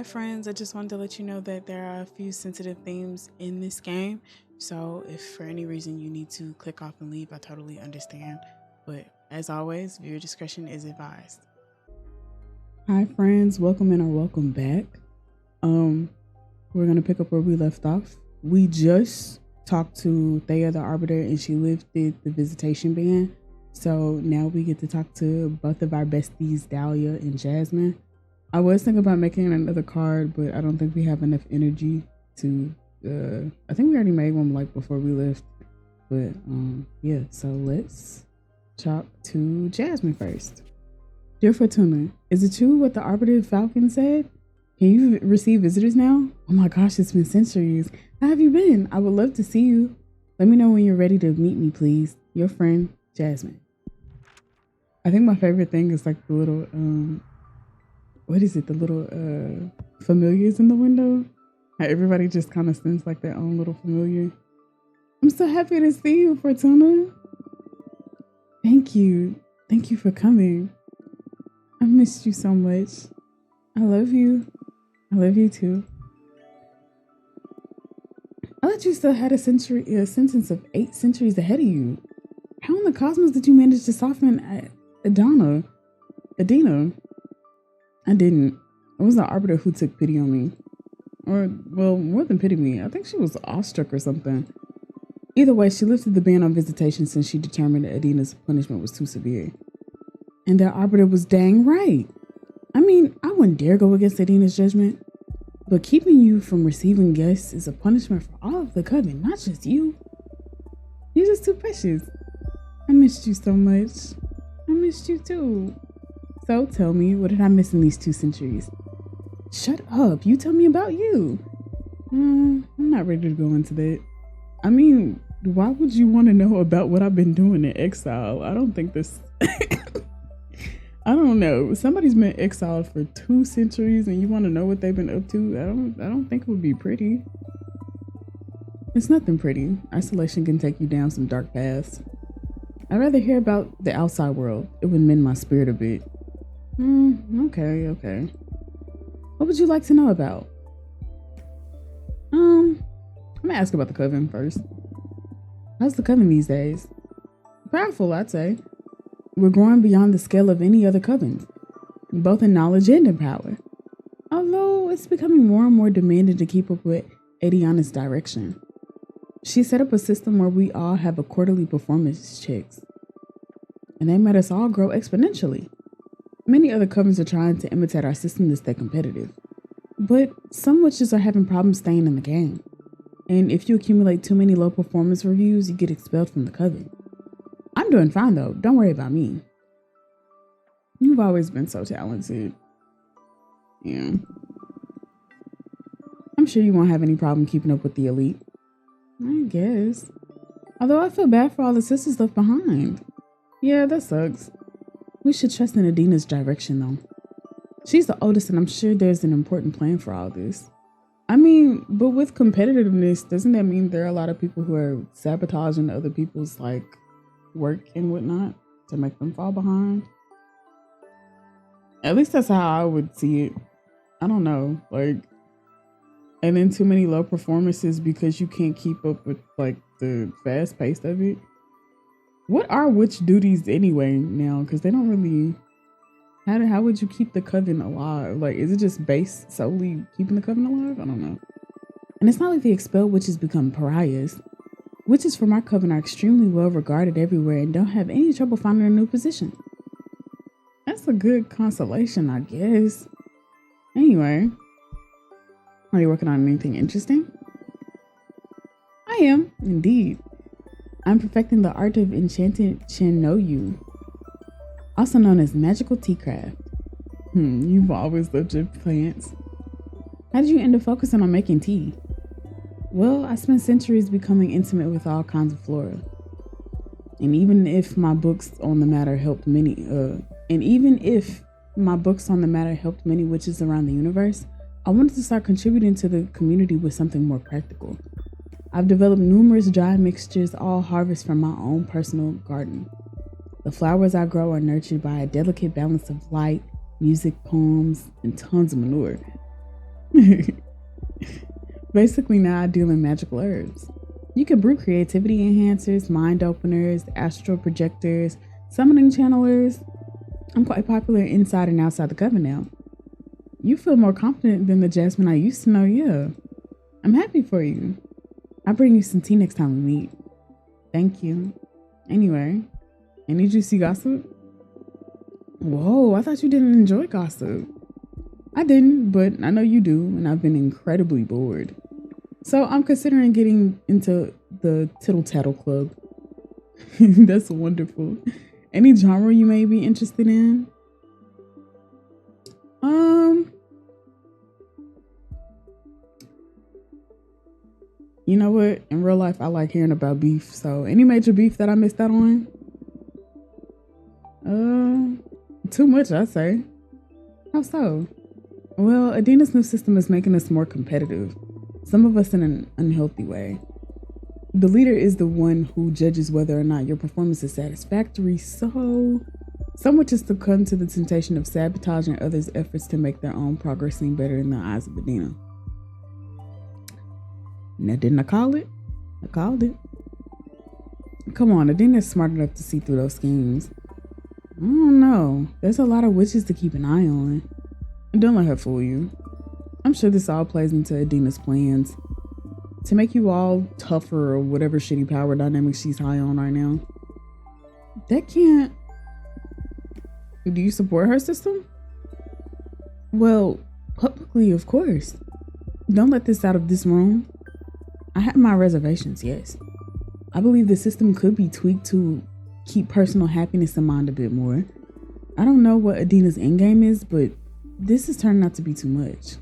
friends, I just wanted to let you know that there are a few sensitive themes in this game. So if for any reason you need to click off and leave, I totally understand. But as always, viewer discretion is advised. Hi friends, welcome in or welcome back. We're gonna pick up where we left off. We just talked to Thea the Arbiter and she lifted the visitation ban. So now we get to talk to both of our besties, Daliha and Jasmine. I was thinking about making another card, but I don't think we have enough energy to, I think we already made one like before we left. But yeah, so let's talk to Jasmine first. Dear Fortuna, is it true what the Arbiter Falcon said? Can you receive visitors now? Oh my gosh, it's been centuries. How have you been? I would love to see you. Let me know when you're ready to meet me, please. Your friend, Jasmine. I think my favorite thing is like the little, what is it? The little familiars in the window. How everybody just kind of sends like their own little familiar. I'm so happy to see you, Fortuna. Thank you. Thank you for coming. I missed you so much. I love you. I love you too. I thought you still had a sentence of 8 centuries ahead of you. How in the cosmos did you manage to soften Adina? I didn't. It was the Arbiter who took pity on me. Or, well, more than pity me. I think she was awestruck or something. Either way, she lifted the ban on visitation since she determined that Adina's punishment was too severe. And the Arbiter was dang right. I mean, I wouldn't dare go against Adina's judgment. But keeping you from receiving guests is a punishment for all of the coven, not just you. You're just too precious. I missed you so much. I missed you too. So tell me, what did I miss in these 2 centuries? Shut up, you tell me about you. I'm not ready to go into that. I mean, why would you want to know about what I've been doing in exile? I don't think this... I don't know. Somebody's been exiled for 2 centuries and you want to know what they've been up to? I don't think it would be pretty. It's nothing pretty. Isolation can take you down some dark paths. I'd rather hear about the outside world. It would mend my spirit a bit. Okay. What would you like to know about? I'm gonna ask about the coven first. How's the coven these days? Powerful, I'd say. We're growing beyond the scale of any other coven, both in knowledge and in power. Although it's becoming more and more demanding to keep up with Adiana's direction. She set up a system where we all have a quarterly performance checks. And they made us all grow exponentially. Many other covens are trying to imitate our system to stay competitive. But some witches are having problems staying in the game. And if you accumulate too many low performance reviews, you get expelled from the coven. I'm doing fine though, don't worry about me. You've always been so talented. Yeah. I'm sure you won't have any problem keeping up with the elite. I guess. Although I feel bad for all the sisters left behind. Yeah, that sucks. We should trust in Adina's direction though. She's the oldest and I'm sure there's an important plan for all this. I mean, but with competitiveness, doesn't that mean there are a lot of people who are sabotaging other people's like work and whatnot to make them fall behind? At least that's how I would see it. I don't know, like, and then too many low performances because you can't keep up with like the fast pace of it. What are witch duties anyway now? Because they don't really. How would you keep the coven alive? Like, is it just based solely keeping the coven alive? I don't know. And it's not like the expelled witches become pariahs. Witches from our coven are extremely well regarded everywhere and don't have any trouble finding a new position. That's a good consolation, I guess. Anyway, are you working on anything interesting? I am, indeed. I'm perfecting the art of enchanted Chinoyu, also known as magical tea craft. You've always loved your plants. How did you end up focusing on making tea? Well, I spent centuries becoming intimate with all kinds of flora. And even if my books on the matter helped many witches around the universe, I wanted to start contributing to the community with something more practical. I've developed numerous dry mixtures, all harvested from my own personal garden. The flowers I grow are nurtured by a delicate balance of light, music, poems, and tons of manure. Basically, now I deal in magical herbs. You can brew creativity enhancers, mind openers, astral projectors, summoning channelers. I'm quite popular inside and outside the coven now. You feel more confident than the Jasmine I used to know, yeah. I'm happy for you. I'll bring you some tea next time we meet. Thank you. Anyway, any juicy gossip? Whoa, I thought you didn't enjoy gossip. I didn't, but I know you do, and I've been incredibly bored. So I'm considering getting into the Tittle Tattle Club. That's wonderful. Any genre you may be interested in? You know what? In real life, I like hearing about beef. So any major beef that I missed out on? Too much, I say. How so? Well, Adina's new system is making us more competitive. Some of us in an unhealthy way. The leader is the one who judges whether or not your performance is satisfactory, so some would just succumb to the temptation of sabotaging others' efforts to make their own progress seem better in the eyes of Adina. Now, didn't I call it? I called it. Come on, Adina's smart enough to see through those schemes. I don't know. There's a lot of witches to keep an eye on. Don't let her fool you. I'm sure this all plays into Adina's plans to make you all tougher or whatever shitty power dynamic she's high on right now. That can't... Do you support her system? Well, publicly, of course. Don't let this out of this room. I have my reservations, yes. I believe the system could be tweaked to keep personal happiness in mind a bit more. I don't know what Adina's endgame is, but this is turning out to be too much.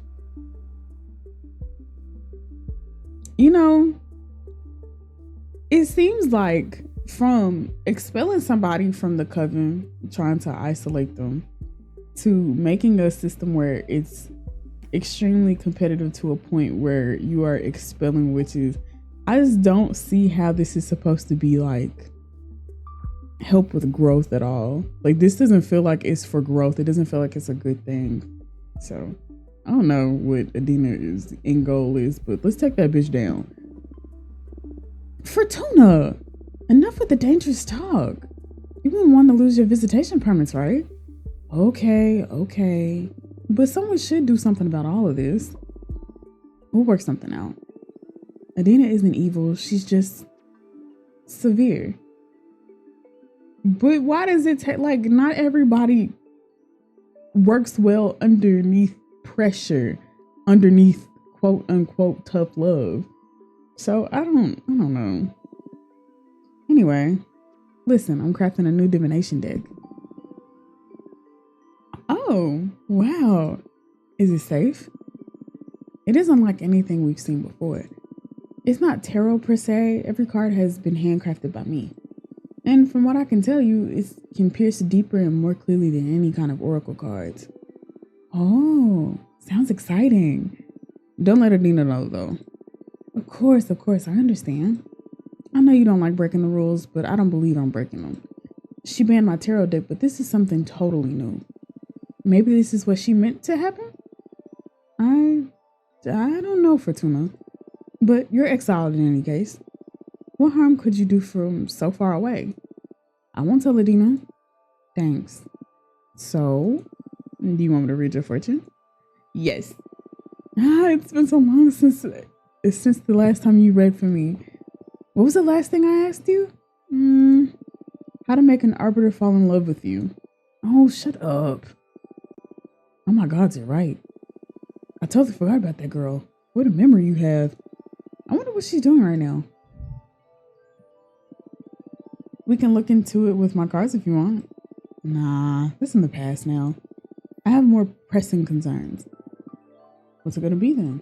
You know, it seems like from expelling somebody from the coven, trying to isolate them, to making a system where it's extremely competitive to a point where you are expelling witches, I just don't see how this is supposed to be like help with growth at all. Like, this doesn't feel like it's for growth. It doesn't feel like it's a good thing. So I don't know what Adina's end goal is, but let's take that bitch down. Fortuna, enough with the dangerous talk. You wouldn't want to lose your visitation permits, right? Okay. But someone should do something about all of this. We'll work something out. Adina isn't evil. She's just severe. But why does it take, like, not everybody works well underneath pressure, underneath quote unquote tough love. So I don't know. Anyway, listen, I'm crafting a new divination deck. Oh, wow. Is it safe? It is unlike anything we've seen before. It's not tarot per se. Every card has been handcrafted by me. And from what I can tell you, it can pierce deeper and more clearly than any kind of oracle cards. Oh, sounds exciting. Don't let Adina know, though. Of course, I understand. I know you don't like breaking the rules, but I don't believe I'm breaking them. She banned my tarot deck, but this is something totally new. Maybe this is what she meant to happen? I don't know, Fortuna. But you're exiled in any case. What harm could you do from so far away? I won't tell Adina. Thanks. So, do you want me to read your fortune? Yes. It's been so long since the last time you read for me. What was the last thing I asked you? How to make an arbiter fall in love with you. Oh, shut up. Oh my God, you're right. I totally forgot about that girl. What a memory you have. I wonder what she's doing right now. We can look into it with my cards if you want. Nah, that's in the past now. I have more pressing concerns. What's it gonna be then?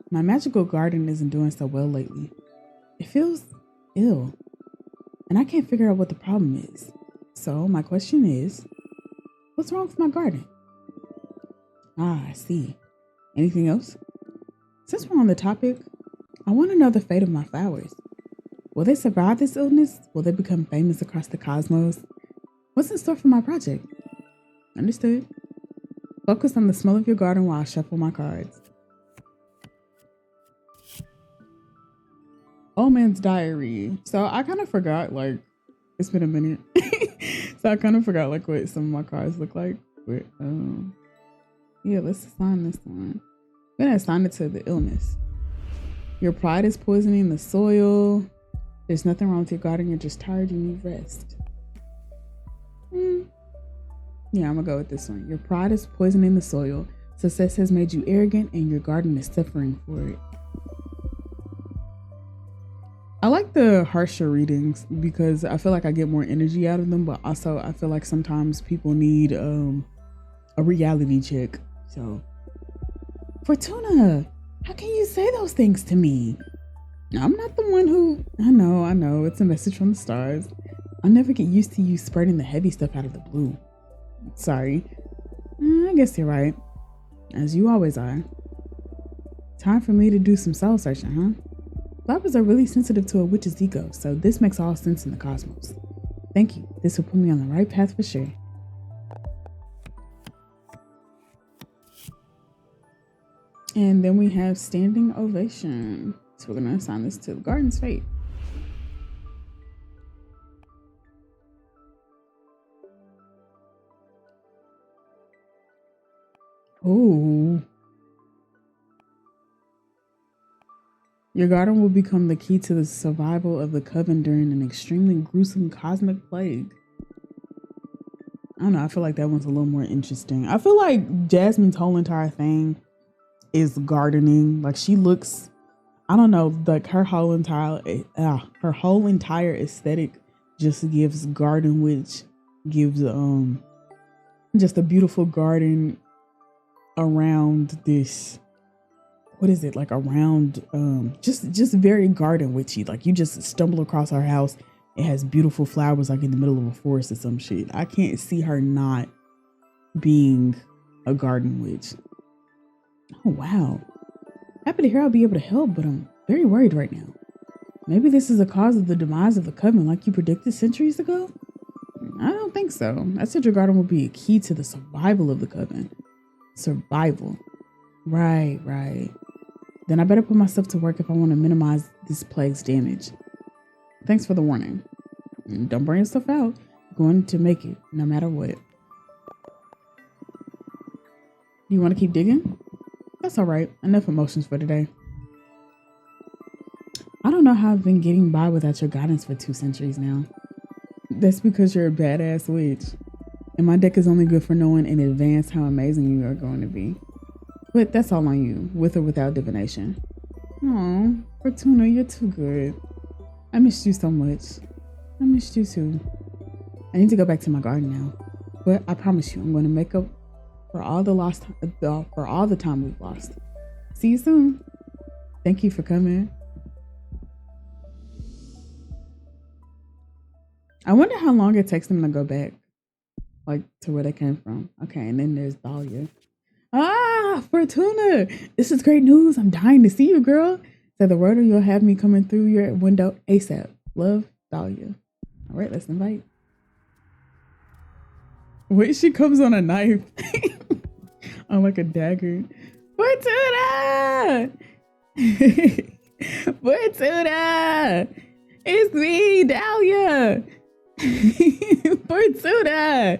My magical garden isn't doing so well lately. It feels ill, and I can't figure out what the problem is. So my question is, what's wrong with my garden? Ah, I see. Anything else? Since we're on the topic, I want to know the fate of my flowers. Will they survive this illness? Will they become famous across the cosmos? What's in store for my project? Understood. Focus on the smell of your garden while I shuffle my cards. Old Man's Diary. So I kind of forgot, like, it's been a minute. So I kind of forgot, like, what some of my cards look like. But, yeah, let's assign this one. I'm going to assign it to the illness. Your pride is poisoning the soil. There's nothing wrong with your garden. You're just tired. You need rest. Yeah, I'm going to go with this one. Your pride is poisoning the soil. Success has made you arrogant and your garden is suffering for it. I like the harsher readings because I feel like I get more energy out of them, but also I feel like sometimes people need a reality check. So, Fortuna, how can you say those things to me? I'm not the one who... I know, it's a message from the stars. I'll never get used to you spreading the heavy stuff out of the blue. Sorry. I guess you're right. As you always are. Time for me to do some soul searching, huh? Flowers are really sensitive to a witch's ego, so this makes all sense in the cosmos. Thank you. This will put me on the right path for sure. And then we have standing ovation. So we're going to assign this to the garden's fate. Oh. Your garden will become the key to the survival of the coven during an extremely gruesome cosmic plague. I don't know. I feel like that one's a little more interesting. I feel like Jasmine's whole entire thing is gardening. Like she looks, I don't know, like her whole entire aesthetic just gives garden, which gives just a beautiful garden around this. What is it, like around just very garden witchy. Like you just stumble across our house, it has beautiful flowers like in the middle of a forest or some shit. I can't see her not being a garden witch. Oh wow, happy to hear I'll be able to help, but I'm very worried right now. Maybe this is the cause of the demise of the coven like you predicted centuries ago? I don't think so. I said your garden will be a key to the survival of the coven. Survival. Right. Then I better put myself to work if I want to minimize this plague's damage. Thanks for the warning. And don't burn yourself out. You're going to make it, no matter what. You want to keep digging? That's all right. Enough emotions for today. I don't know how I've been getting by without your guidance for 2 centuries now. That's because you're a badass witch. And my deck is only good for knowing in advance how amazing you are going to be. But that's all on you, with or without divination. Aw, Fortuna, you're too good. I missed you so much. I missed you too. I need to go back to my garden now. But I promise you, I'm going to make up for all the time we've lost. See you soon. Thank you for coming. I wonder how long it takes them to go back, like to where they came from. Okay, and then there's Daliha. Ah, Fortuna, this is great news. I'm dying to see you, girl. Say the word or you'll have me coming through your window ASAP. Love, Daliha. All right, let's invite. Wait, she comes on a knife. On like a dagger. Fortuna! Fortuna! It's me, Daliha! Fortuna!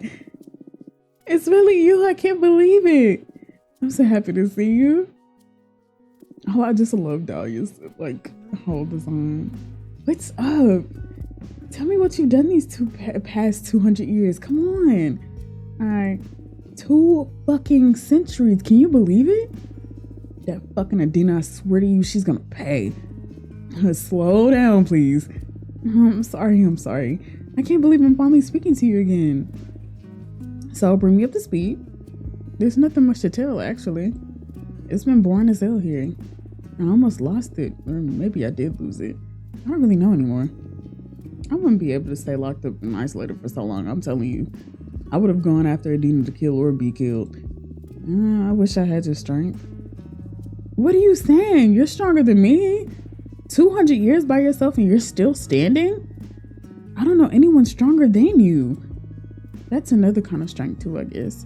It's really you. I can't believe it. I'm so happy to see you. Oh, I just love Dalia's like whole design. What's up? Tell me what you've done these past 200 years. Come on. All right. 2 fucking centuries. Can you believe it? That fucking Adina, I swear to you, she's gonna pay. Slow down, please. I'm sorry. I can't believe I'm finally speaking to you again. So bring me up to speed. There's nothing much to tell, actually. It's been boring as hell here. I almost lost it, or maybe I did lose it. I don't really know anymore. I wouldn't be able to stay locked up and isolated for so long, I'm telling you. I would have gone after Adina to kill or be killed. I wish I had your strength. What are you saying? You're stronger than me? 200 years by yourself and you're still standing? I don't know anyone stronger than you. That's another kind of strength too, I guess.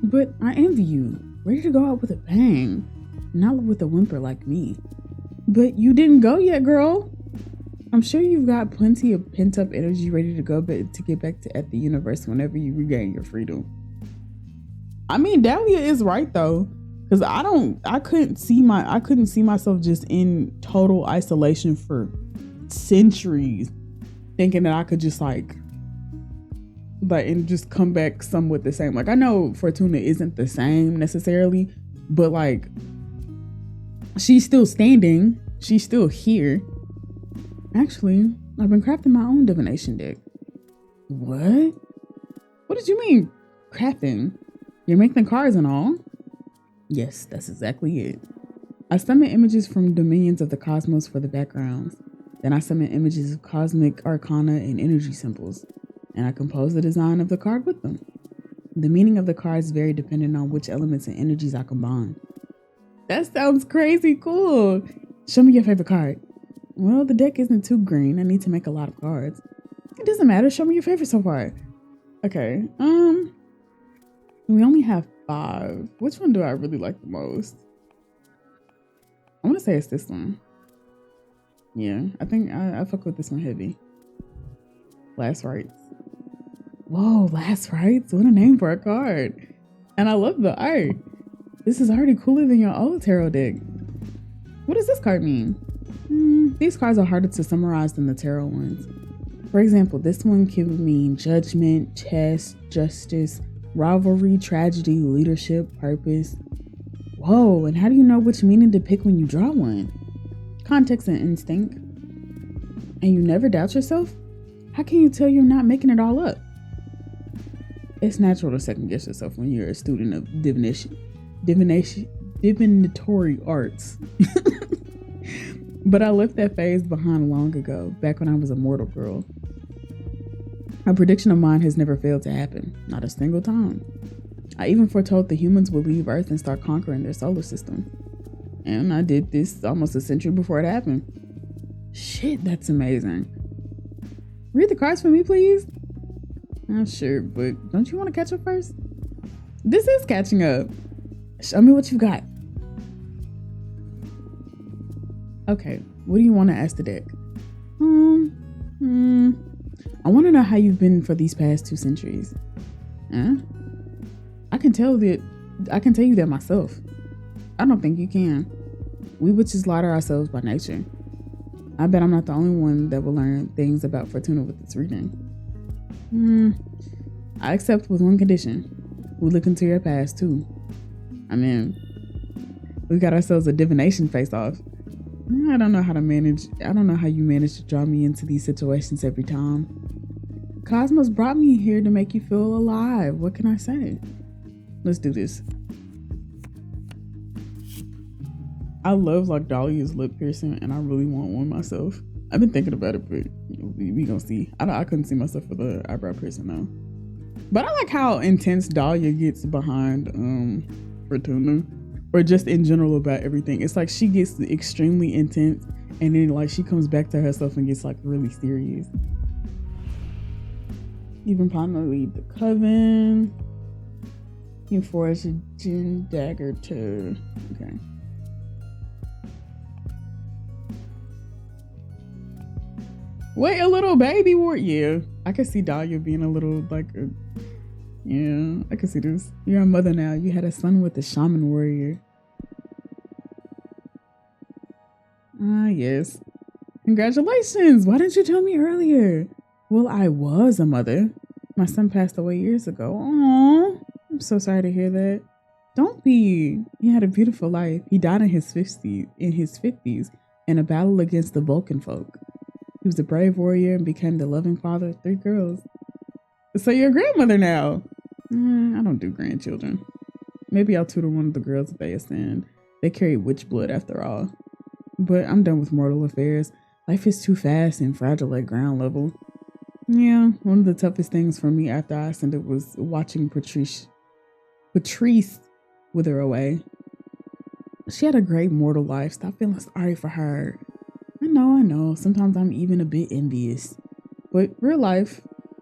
But I envy you. Ready to go out with a bang. Not with a whimper like me. But you didn't go yet, girl. I'm sure you've got plenty of pent-up energy ready to go, but to get back to at the universe whenever you regain your freedom. I mean, Dahlia is right though, because I couldn't see myself just in total isolation for centuries, thinking that I could just like and just come back somewhat the same. Like, I know Fortuna isn't the same necessarily, but like she's still standing, she's still here. Actually, I've been crafting my own divination deck. What did you mean crafting? You're making cards and all? Yes, that's exactly it. I summon images from dominions of the cosmos for the backgrounds. Then I summon images of cosmic arcana and energy symbols, and I compose the design of the card with them. The meaning of the cards vary depending on which elements and energies I combine. That sounds crazy cool. Show me your favorite card. Well, the deck isn't too green. I need to make a lot of cards. It doesn't matter. Show me your favorite so far. Okay. We only have 5. Which one do I really like the most? I want to say it's this one. Yeah, I think I fuck with this one heavy. Last Rites. Whoa, Last Rites? What a name for a card. And I love the art. This is already cooler than your old tarot deck. What does this card mean? These cards are harder to summarize than the tarot ones. For example, this one can mean judgment, test, justice, rivalry, tragedy, leadership, purpose. Whoa, and how do you know which meaning to pick when you draw one? Context and instinct. And you never doubt yourself? How can you tell you're not making it all up? It's natural to second guess yourself when you're a student of divinatory arts. But I left that phase behind long ago, back when I was a mortal girl. A prediction of mine has never failed to happen, not a single time. I even foretold the humans would leave Earth and start conquering their solar system. And I did this almost a century before it happened. Shit, that's amazing. Read the cards for me, please. I'm sure, but don't you want to catch up first? This is catching up. Show me what you got. Okay, what do you want to ask the deck? I want to know how you've been for these past 2 centuries. I can tell you that myself. I don't think you can. We witches lie to ourselves by nature. I bet I'm not the only one that will learn things about Fortuna with this reading. I accept with one condition. We look into your past too. I mean, we got ourselves a divination face-off. I don't know how you manage to draw me into these situations every time. Cosmos brought me here to make you feel alive. What can I say? Let's do this. I love like Dahlia's lip piercing, and I really want one myself. I've been thinking about it, but we gonna see. I couldn't see myself for the eyebrow piercing though. But I like how intense Dahlia gets behind Fortuna, or just in general about everything. It's like she gets extremely intense, and then like she comes back to herself and gets like really serious. Even finally leave the coven. You forge a gin dagger too. Okay. Wait, a little baby war? Yeah, I can see Dahlia being a little like, yeah, I can see this. You're a mother now. You had a son with a shaman warrior. Ah, yes. Congratulations. Why didn't you tell me earlier? Well, I was a mother. My son passed away years ago. Aww. I'm so sorry to hear that. Don't be. He had a beautiful life. He died in his 50s in a battle against the Vulcan folk. He was a brave warrior and became the loving father of 3 girls. So you're a grandmother now. I don't do grandchildren. Maybe I'll tutor one of the girls if they ascend. They carry witch blood after all. But I'm done with mortal affairs. Life is too fast and fragile at ground level. Yeah, one of the toughest things for me after I ascended was watching Patrice wither away. She had a great mortal life. Stop feeling sorry for her. I know. Sometimes I'm even a bit envious. But real life,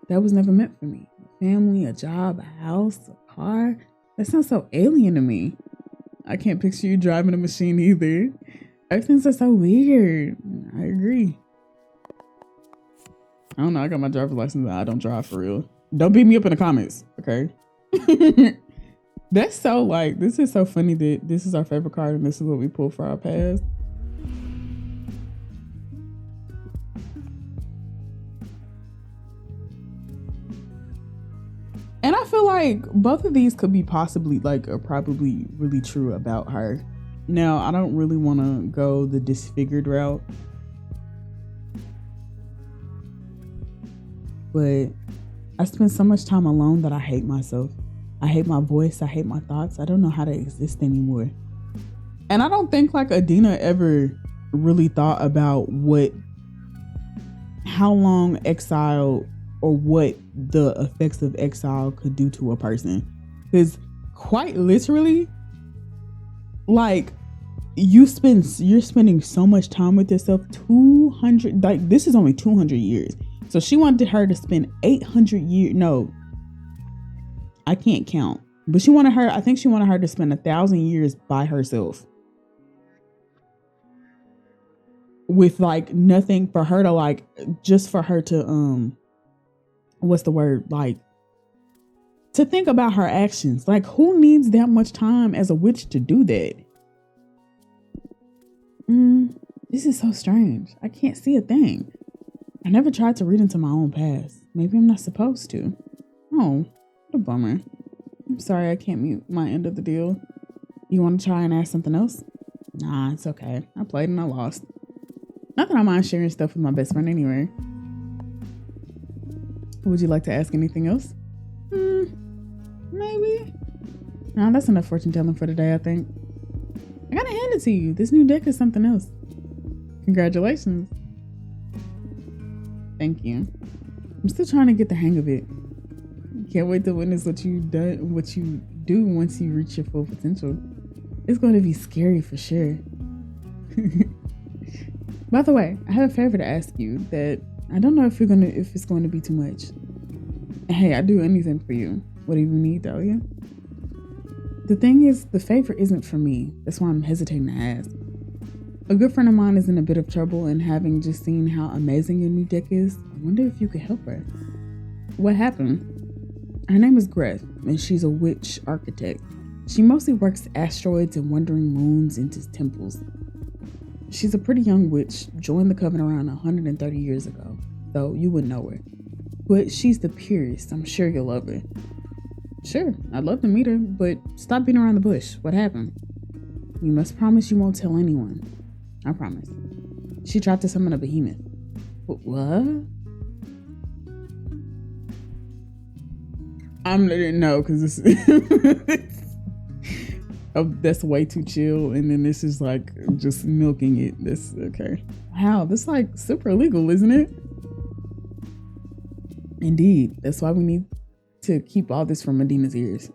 that was never meant for me. Family, a job, a house, a car. That sounds so alien to me. I can't picture you driving a machine either. Everything's just so weird. I agree. I don't know. I got my driver's license, but I don't drive for real. Don't beat me up in the comments, okay? That's so like, this is so funny that this is our favorite card and this is what we pull for our past. And I feel like both of these could be possibly like, or probably really true about her. Now, I don't really want to go the disfigured route, but I spend so much time alone that I hate myself. I hate my voice. I hate my thoughts. I don't know how to exist anymore. And I don't think like Adina ever really thought about how long exile or what the effects of exile could do to a person. Because quite literally, like you're spending so much time with yourself. 200, like this is only 200 years. So she wanted her to spend 800 years. No, I can't count. But I think she wanted her to spend 1,000 years by herself. With like nothing for her to like, just for her to, what's the word? Like, to think about her actions. Like, who needs that much time as a witch to do that? This is so strange. I can't see a thing. I never tried to read into my own past. Maybe I'm not supposed to. Oh, what a bummer. I'm sorry I can't mute my end of the deal. You want to try and ask something else? Nah, it's okay. I played and I lost. Not that I mind sharing stuff with my best friend anyway. Would you like to ask anything else? Maybe. Nah, that's enough fortune telling for today, I think. I gotta hand it to you. This new deck is something else. Congratulations. Thank you. I'm still trying to get the hang of it. Can't wait to witness what you do once you reach your full potential. It's going to be scary for sure. By the way, I have a favor to ask you that I don't know if it's going to be too much. Hey, I'd do anything for you. What do you need, Daliha? The thing is, the favor isn't for me. That's why I'm hesitating to ask. A good friend of mine is in a bit of trouble, and having just seen how amazing your new deck is, I wonder if you could help her. What happened? Her name is Greth, and she's a witch architect. She mostly works asteroids and wandering moons into temples. She's a pretty young witch, joined the coven around 130 years ago, though you wouldn't know her. But she's the purest. I'm sure you'll love her. Sure, I'd love to meet her, but stop beating around the bush. What happened? You must promise you won't tell anyone. I promise. She tried to summon a behemoth. What? I'm letting it know because this oh, that's way too chill, and then this is like just milking it. This okay. Wow, this is like super illegal, isn't it? Indeed. That's why we need to keep all this from Medina's ears.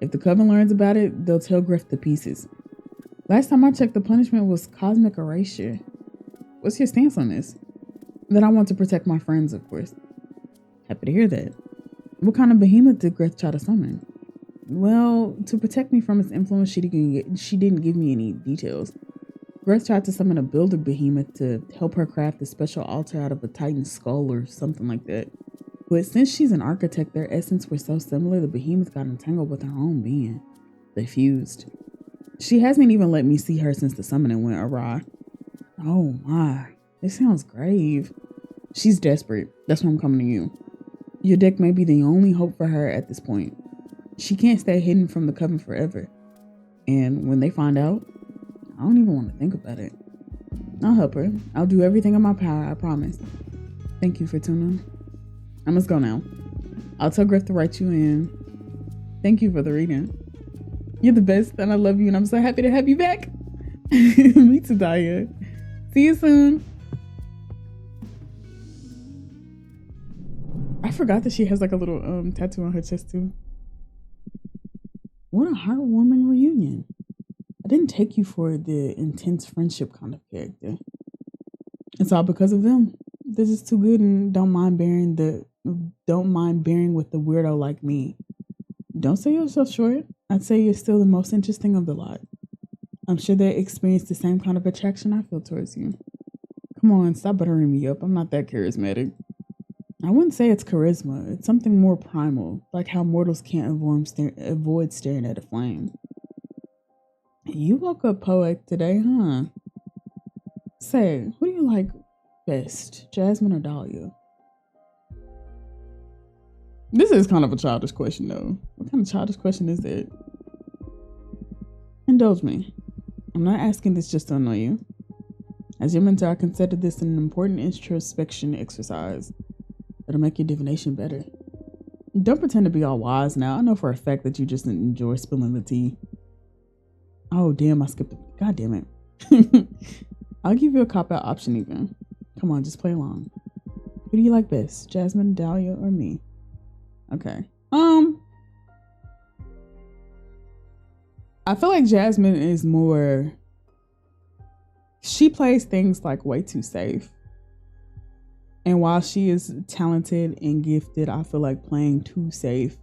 If the coven learns about it, they'll tell Griff to pieces. Last time I checked, the punishment was cosmic erasure. What's your stance on this? That I want to protect my friends, of course. Happy to hear that. What kind of behemoth did Griff try to summon? Well, to protect me from its influence, she didn't give me any details. Griff tried to summon a builder behemoth to help her craft a special altar out of a titan's skull or something like that. But since she's an architect, their essence were so similar, the behemoth got entangled with her own being. They fused. She hasn't even let me see her since the summoning went awry. Oh my, this sounds grave. She's desperate. That's why I'm coming to you. Your deck may be the only hope for her at this point. She can't stay hidden from the coven forever. And when they find out, I don't even want to think about it. I'll help her. I'll do everything in my power, I promise. Thank you, Fortuna. I must go now. I'll tell Griff to write you in. Thank you for the reading. You're the best, and I love you, and I'm so happy to have you back. Me too, Daliha. See you soon. I forgot that she has like a little tattoo on her chest too. What a heartwarming reunion. I didn't take you for the intense friendship kind of character. It's all because of them. They're just too good and don't mind bearing with the weirdo like me. Don't say you're so short. I'd say you're still the most interesting of the lot. I'm sure they experience the same kind of attraction I feel towards you. Come on, stop buttering me up. I'm not that charismatic. I wouldn't say it's charisma. It's something more primal, like how mortals can't avoid staring at a flame. You woke up poet today, huh? Say, who do you like best, Jasmine or Dahlia? This is kind of a childish question, though. What kind of childish question is that? Indulge me. I'm not asking this just to annoy you. As your mentor, I consider this an important introspection exercise that'll make your divination better. Don't pretend to be all wise now. I know for a fact that you just enjoy spilling the tea. Oh, damn, I skipped it. God damn it. I'll give you a cop-out option even. Come on, just play along. Who do you like best, Jasmine, Dahlia, or me? Okay. I feel like Jasmine is more... She plays things like way too safe. And while she is talented and gifted, I feel like playing too safe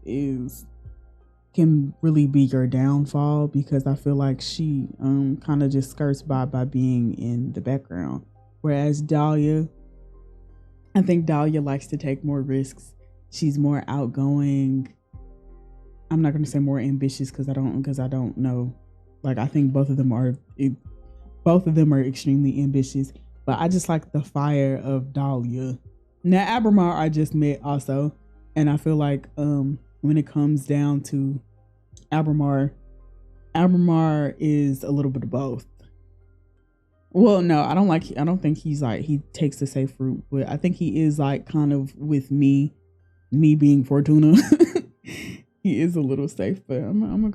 can really be your downfall, because I feel like she kind of just skirts by being in the background. Whereas Dahlia, I think Dahlia likes to take more risks. She's more outgoing. I'm not going to say more ambitious because I don't know. Like, I think both of them are extremely ambitious, but I just like the fire of Dahlia. Now, Abramar I just met also, and I feel like when it comes down to Abramar is a little bit of both. Well, no, I don't think he's like, he takes the safe route, but I think he is like kind of with me being Fortuna. He is a little safe, but I'm gonna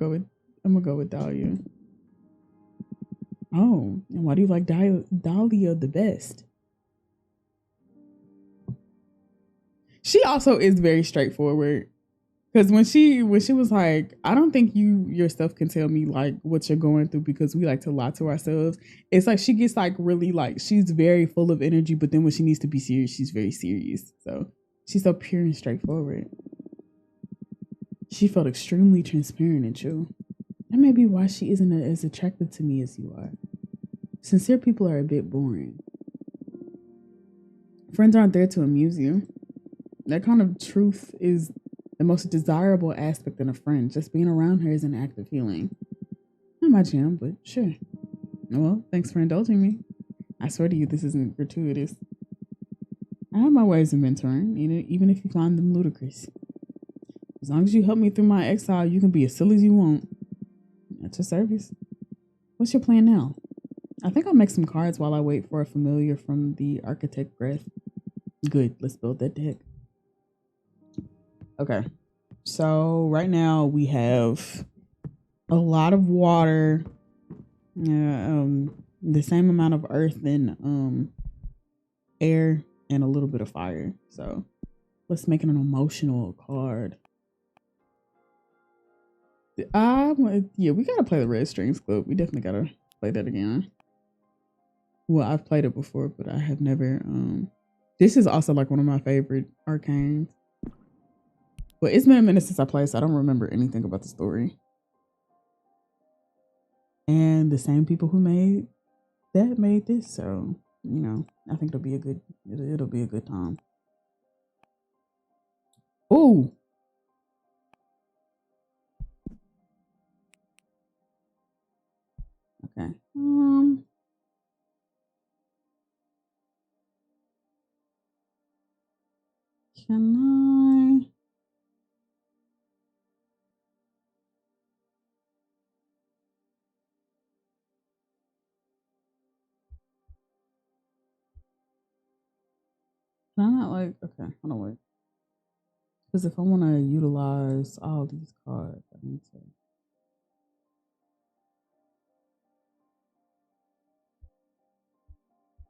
go with Dahlia. Oh, and why do you like Dahlia the best? She also is very straightforward. Because when she was like, I don't think you yourself can tell me like what you're going through, because we like to lie to ourselves. It's like she gets like really like, she's very full of energy, but then when she needs to be serious, she's very serious. So she's so pure and straightforward. She felt extremely transparent and true. That may be why she isn't as attractive to me as you are. Sincere people are a bit boring. Friends aren't there to amuse you. That kind of truth is the most desirable aspect in a friend. Just being around her is an act of healing. Not my jam, but sure. Well, thanks for indulging me. I swear to you, this isn't gratuitous. I have my ways of mentoring, even if you find them ludicrous. As long as you help me through my exile, you can be as silly as you want. At your service. What's your plan now? I think I'll make some cards while I wait for a familiar from the architect breath. Good, let's build that deck. Okay, so right now we have a lot of water, the same amount of earth and air, and a little bit of fire. So let's make it an emotional card. Yeah, we gotta play the Red Strings Club. We definitely gotta play that again. Well, I've played it before, but I have never. This is also like one of my favorite arcanes. But it's been a minute since I played, so I don't remember anything about the story. And the same people who made this, so you know, I think it'll be a good time. Ooh. Okay. Can I? Can I not like? Okay, hold on, wait. Because if I want to utilize all these cards, I need to.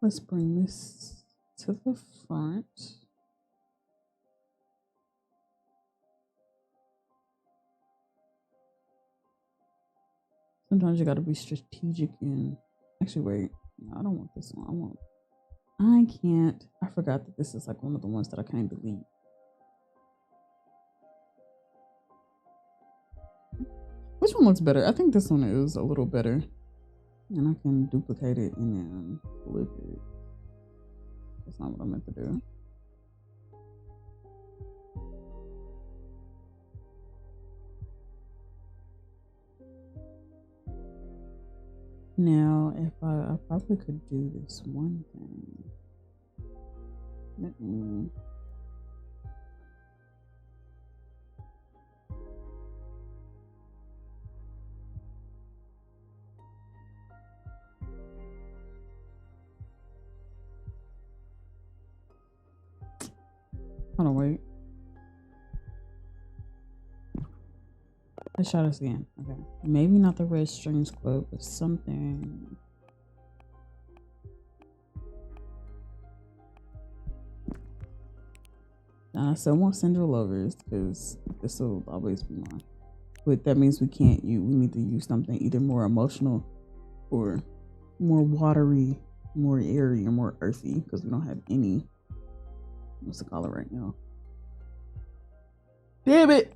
Let's bring this to the front. Sometimes you got to be strategic in. Actually, wait. No, I don't want this one. I can't. I forgot that this is like one of the ones that I can't delete. Which one looks better? I think this one is a little better. And I can duplicate it and then flip it. That's not what I meant to do. Now, if I probably could do this one thing. Let me. Hold on, wait. Let's try this again. Okay. Maybe not the red strings quote, but something. I still want Central Lovers because this will always be mine. But that means we need to use something either more emotional or more watery, more airy, or more earthy because we don't have any. What's the color right now? Damn it!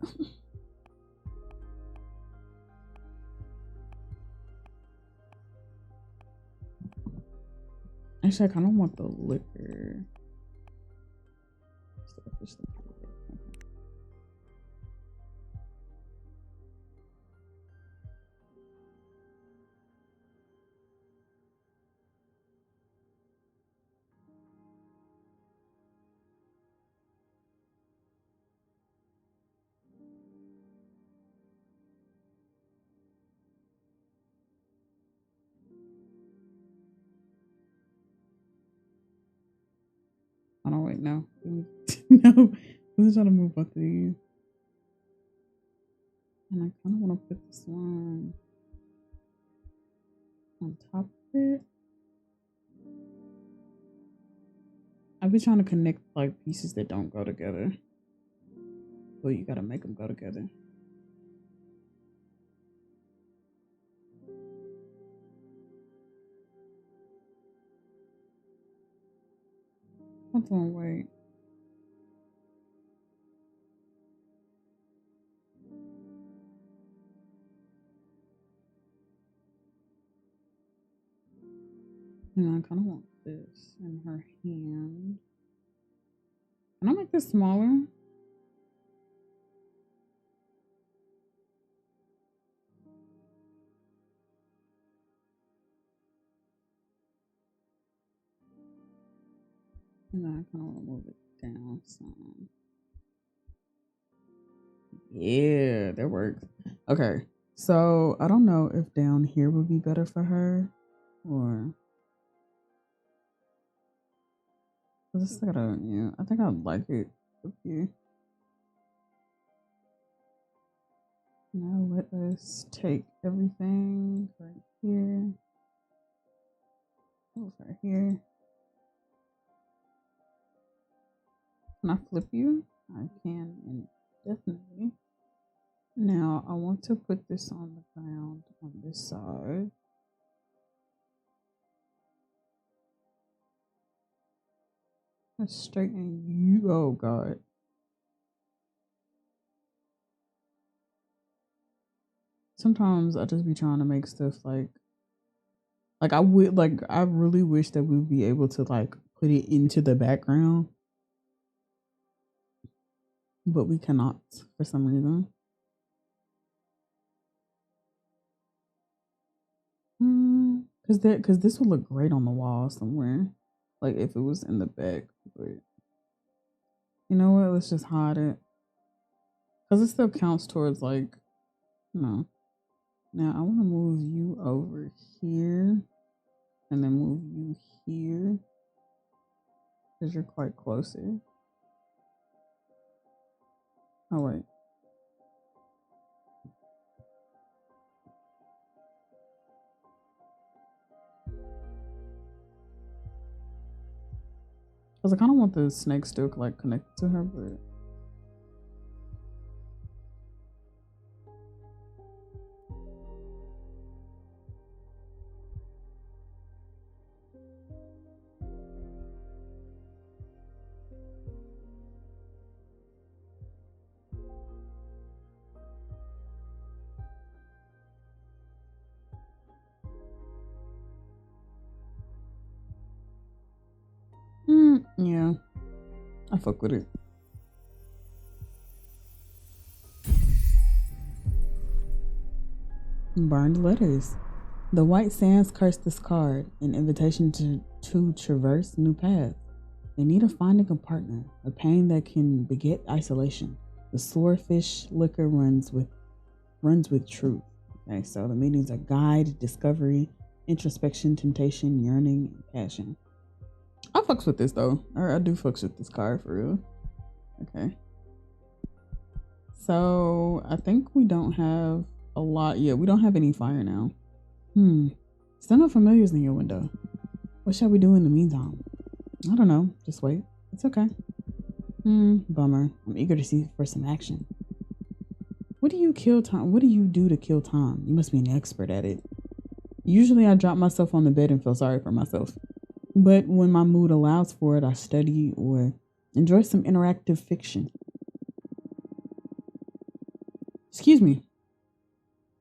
Actually, I kind of want the liquor. Oh no, wait, no. No. Let's try to move both of these. And I kind of want to put this one on top of it. I've been trying to connect like pieces that don't go together. But you gotta make them go together. Hold on, wait. Yeah, I kind of want this in her hand. Can I make this smaller? And then I kind of want to move it down some. Yeah, that works. Okay, so I don't know if down here would be better for her or. Just gotta, yeah, I think I'd like it up here. Now let us take everything right here. Oh, right here. Can I flip you? I can, definitely. Now I want to put this on the ground on this side. Let's straighten you. Oh God. Sometimes I just be trying to make stuff like I would like I really wish that we'd be able to like put it into the background. But we cannot for some reason. Because this would look great on the wall somewhere, like if it was in the back. But you know what? Let's just hide it because it still counts towards like no. Now I want to move you over here and then move you here because you're quite closer. Oh wait. Because I kind of want the snake still like connected to her, but yeah, I fuck with it. Burned letters. The white sands curse this card, an invitation to traverse new paths. They need a finding a partner, a pain that can beget isolation. The swordfish liquor runs with truth. Okay, so the meanings are guide, discovery, introspection, temptation, yearning, and passion. I fucks with this though. Or I do fucks with this card for real. Okay. So I think we don't have a lot. Yeah, we don't have any fire now. Still no familiars in your window. What shall we do in the meantime? I don't know. Just wait. It's okay. Bummer. I'm eager to see for some action. What do you kill time? What do you do to kill time? You must be an expert at it. Usually I drop myself on the bed and feel sorry for myself. But when my mood allows for it, I study or enjoy some interactive fiction. Excuse me.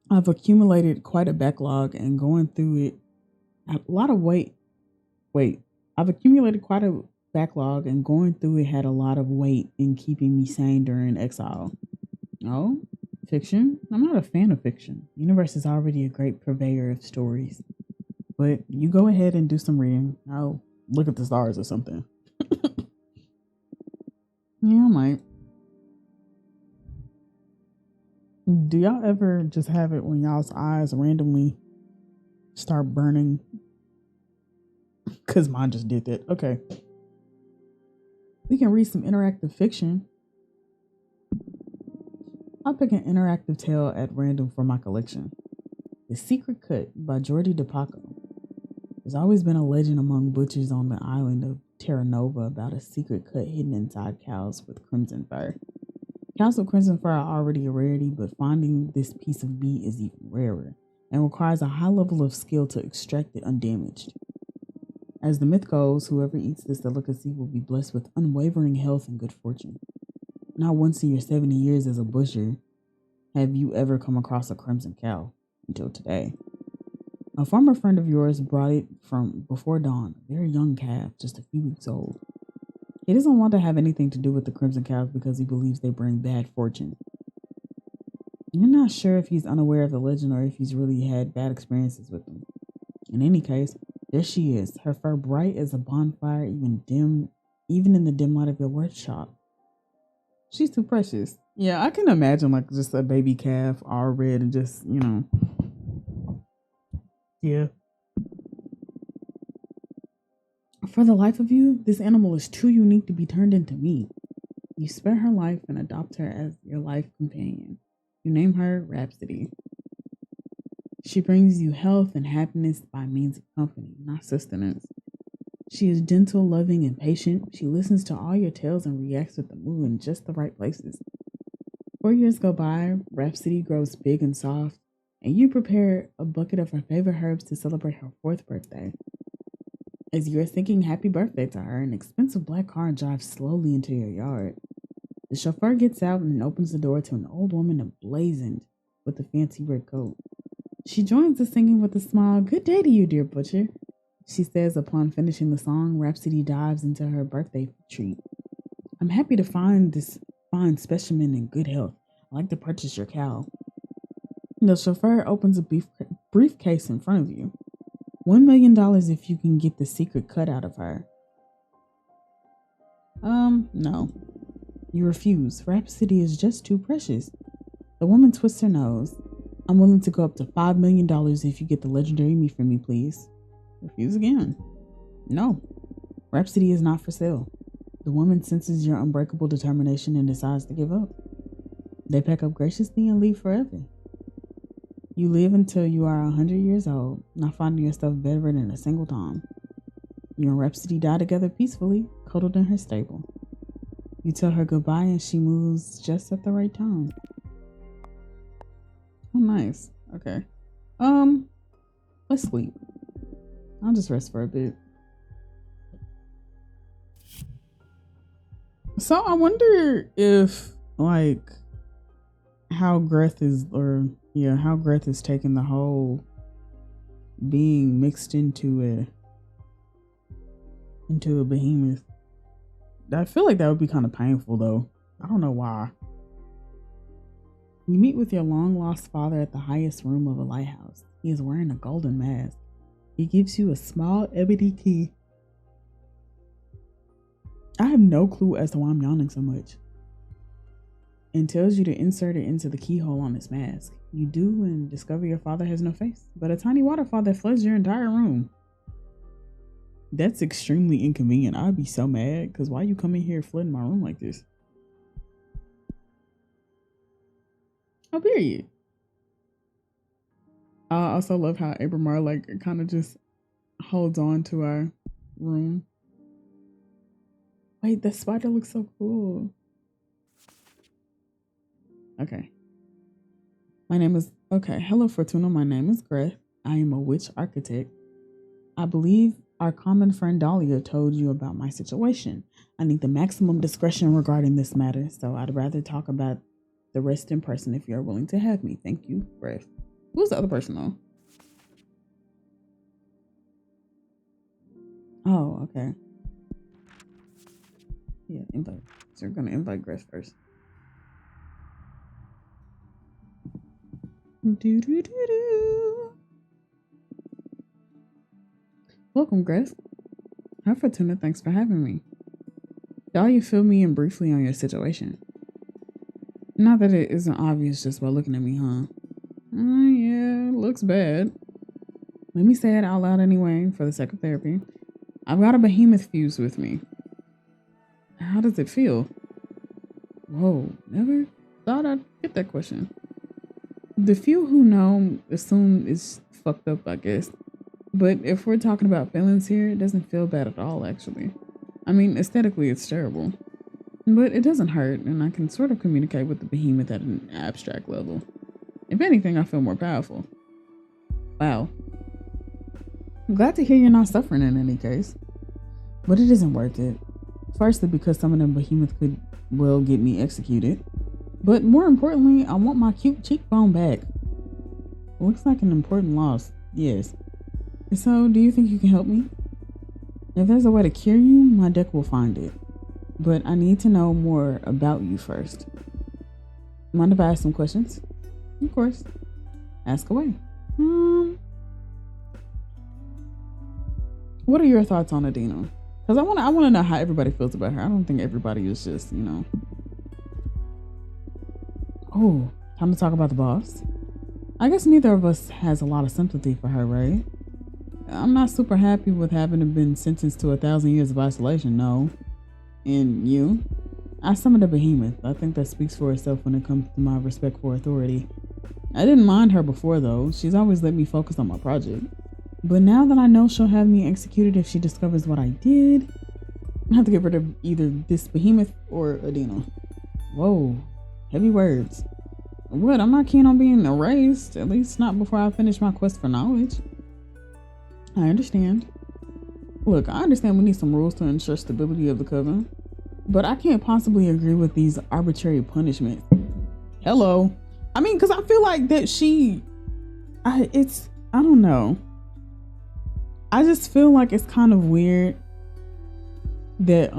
I've accumulated quite a backlog and going through it I've accumulated quite a backlog and going through it had a lot of weight in keeping me sane during exile. Oh, fiction? I'm not a fan of fiction. The universe is already a great purveyor of stories. But you go ahead and do some reading. I'll look at the stars or something. Yeah, I might. Do y'all ever just have it when y'all's eyes randomly start burning? Because mine just did that. Okay. We can read some interactive fiction. I'll pick an interactive tale at random for my collection. The Secret Cut by Jordi DePaco. There's always been a legend among butchers on the island of Terra Nova about a secret cut hidden inside cows with crimson fur. Cows with crimson fur are already a rarity, but finding this piece of meat is even rarer and requires a high level of skill to extract it undamaged. As the myth goes, whoever eats this delicacy will be blessed with unwavering health and good fortune. Not once in your 70 years as a butcher have you ever come across a crimson cow, until today. A former friend of yours brought it from before dawn, a very young calf, just a few weeks old. He doesn't want to have anything to do with the crimson cows because he believes they bring bad fortune. You're not sure if he's unaware of the legend or if he's really had bad experiences with them. In any case, there she is, her fur bright as a bonfire, even in the dim light of your workshop. She's too precious. Yeah, I can imagine like just a baby calf all red and just, yeah. For the life of you, this animal is too unique to be turned into meat. You spare her life and adopt her as your life companion. You name her Rhapsody. She brings you health and happiness by means of company, not sustenance. She is gentle, loving, and patient. She listens to all your tales and reacts with the mood in just the right places. 4 years go by, Rhapsody grows big and soft, and you prepare a bucket of her favorite herbs to celebrate her 4th birthday. As you're thinking happy birthday to her, an expensive black car drives slowly into your yard. The chauffeur gets out and opens the door to an old woman emblazoned with a fancy red coat. She joins the singing with a smile. "Good day to you, dear butcher," she says upon finishing the song. Rhapsody dives into her birthday treat. "I'm happy to find this fine specimen in good health. I'd like to purchase your cow." The chauffeur opens a briefcase in front of you. $1 million if you can get the secret cut out of her. No. You refuse. Rhapsody is just too precious. The woman twists her nose. "I'm willing to go up to $5 million if you get the legendary meat for me, please." Refuse again. No. Rhapsody is not for sale. The woman senses your unbreakable determination and decides to give up. They pack up graciously and leave forever. You live until you are 100 years old, not finding yourself bedridden a single time. You and Rhapsody die together peacefully, cuddled in her stable. You tell her goodbye and she moves just at the right time. Oh, nice. Okay. Let's sleep. I'll just rest for a bit. So I wonder if, like, how Greth is taking the whole being mixed into a behemoth. I feel like that would be kind of painful though. I don't know why. You meet with your long-lost father at the highest room of a lighthouse. He is wearing a golden mask. He gives you a small ebony key. I have no clue as to why I'm yawning so much. And tells you to insert it into the keyhole on his mask. You do and discover your father has no face, but a tiny waterfall that floods your entire room. That's extremely inconvenient. I'd be so mad, because why you come in here flooding my room like this? Oh, period. I also love how Abramar like kind of just holds on to our room. Wait, the spider looks so cool. Okay. Hello Fortuna, my name is Greth. I am a witch architect. I believe our common friend Daliha told you about my situation. I need the maximum discretion regarding this matter, so I'd rather talk about the rest in person if you're willing to have me. Thank you, Greth. Who's the other person though? Oh, okay. Yeah, invite. So we're gonna invite Greth first. Welcome, Greth. Hi, Fortuna. Thanks for having me. Dahlia, fill me in briefly on your situation. Not that it isn't obvious just by looking at me, huh? Yeah, looks bad. Let me say it out loud anyway, for the sake of therapy. I've got a behemoth fused with me. How does it feel? Whoa, never thought I'd get that question. The few who know assume it's fucked up, I guess. But if we're talking about feelings here, it doesn't feel bad at all, actually. I mean, aesthetically, it's terrible. But it doesn't hurt, and I can sort of communicate with the behemoth at an abstract level. If anything, I feel more powerful. Wow. I'm glad to hear you're not suffering in any case. But it isn't worth it. Firstly, because some of them behemoths could, well, get me executed. But more importantly, I want my cute cheekbone back. Looks like an important loss, yes. So, do you think you can help me? If there's a way to cure you, my deck will find it. But I need to know more about you first. Mind if I ask some questions? Of course. Ask away. What are your thoughts on Adina? Because I want to know how everybody feels about her. I don't think everybody is just, Oh, time to talk about the boss. I guess neither of us has a lot of sympathy for her, right? I'm not super happy with having been sentenced to 1,000 years of isolation, no. And you? I summoned a behemoth. I think that speaks for itself when it comes to my respect for authority. I didn't mind her before, though. She's always let me focus on my project. But now that I know she'll have me executed if she discovers what I did, I have to get rid of either this behemoth or Adina. Whoa, heavy words. What? I'm not keen on being erased, at least not before I finish my quest for knowledge. I understand. Look, I understand we need some rules to ensure stability of the coven, but I can't possibly agree with these arbitrary punishments. Hello. I mean, because I feel like that I don't know. I just feel like it's kind of weird that,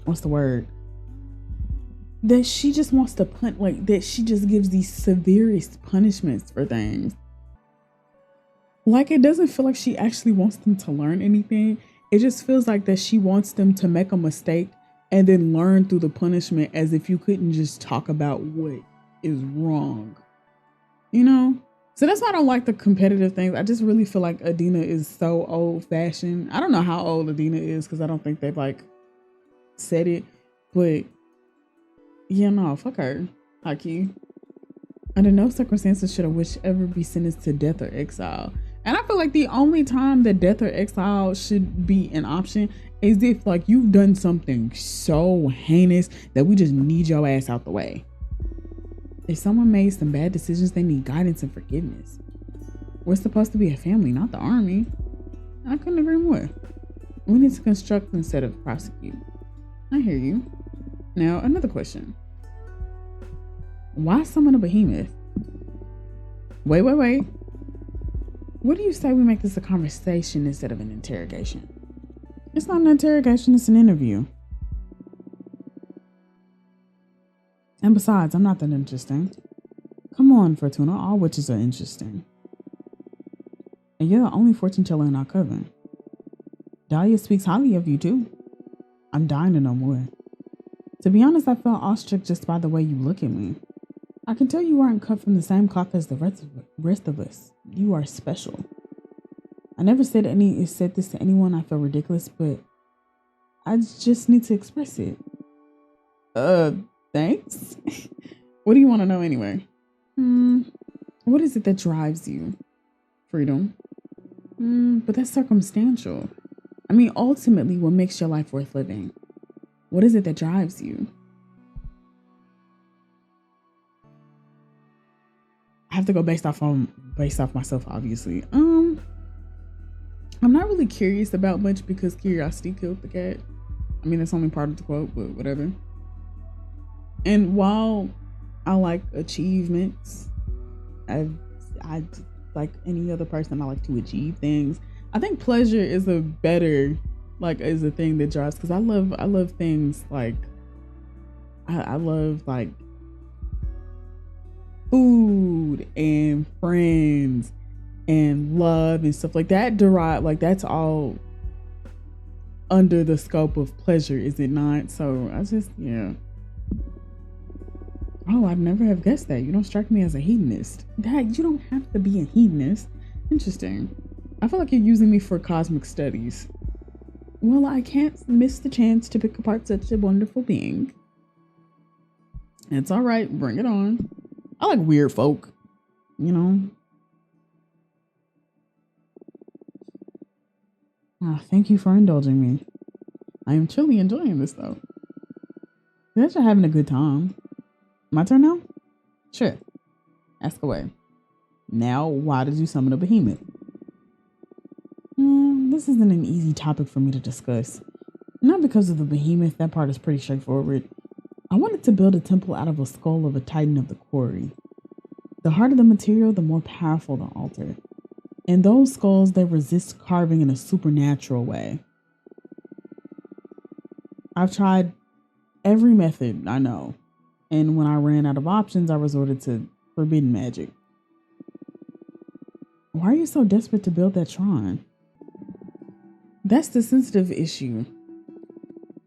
what's the word? That she just wants to that she just gives these severest punishments for things. Like, it doesn't feel like she actually wants them to learn anything. It just feels like that she wants them to make a mistake and then learn through the punishment, as if you couldn't just talk about what is wrong. So that's why I don't like the competitive things. I just really feel like Adina is so old fashioned. I don't know how old Adina is, because I don't think they've said it, but yeah, no, fuck her. Haki. Under no circumstances should a witch ever be sentenced to death or exile. And I feel like the only time that death or exile should be an option is if you've done something so heinous that we just need your ass out the way. If someone made some bad decisions, they need guidance and forgiveness. We're supposed to be a family, not the army. I couldn't agree more. We need to construct instead of prosecute. I hear you. Now, another question. Why summon a behemoth? Wait. What do you say we make this a conversation instead of an interrogation? It's not an interrogation, it's an interview. And besides, I'm not that interesting. on, Fortuna. All witches are interesting. And you're the only fortune teller in our coven. Daliha speaks highly of you, too. I'm dying to know more. To be honest, I felt awestruck just by the way you look at me. I can tell you aren't cut from the same cloth as the rest of us. You are special. I never said this to anyone. I feel ridiculous, but I just need to express it. Thanks. What do you want to know anyway? What is it that drives you? Freedom. But that's circumstantial. I mean, ultimately, what makes your life worth living? What is it that drives you? I have to go based off myself, obviously. I'm not really curious about much because curiosity killed the cat. I mean, that's only part of the quote, but whatever. And while I like achievements, I like any other person, I like to achieve things. I think pleasure is a thing that drives, because I love things like I love like food and friends and love and stuff like that. That's all under the scope of pleasure, is it not? So oh, I'd never have guessed that. You don't strike me as a hedonist. Dad, you don't have to be a hedonist. Interesting. I feel like you're using me for cosmic studies. Well, I can't miss the chance to pick apart such a wonderful being. It's all right. Bring it on. I like weird folk, you know. Thank you for indulging me. I am truly enjoying this, though. You guys are having a good time. My turn now? Sure. Ask away. Now, why did you summon a behemoth? This isn't an easy topic for me to discuss. Not because of the behemoth, that part is pretty straightforward. I wanted to build a temple out of a skull of a titan of the quarry. The harder the material, the more powerful the altar. And those skulls, they resist carving in a supernatural way. I've tried every method I know. And when I ran out of options, I resorted to forbidden magic. Why are you so desperate to build that shrine? That's the sensitive issue.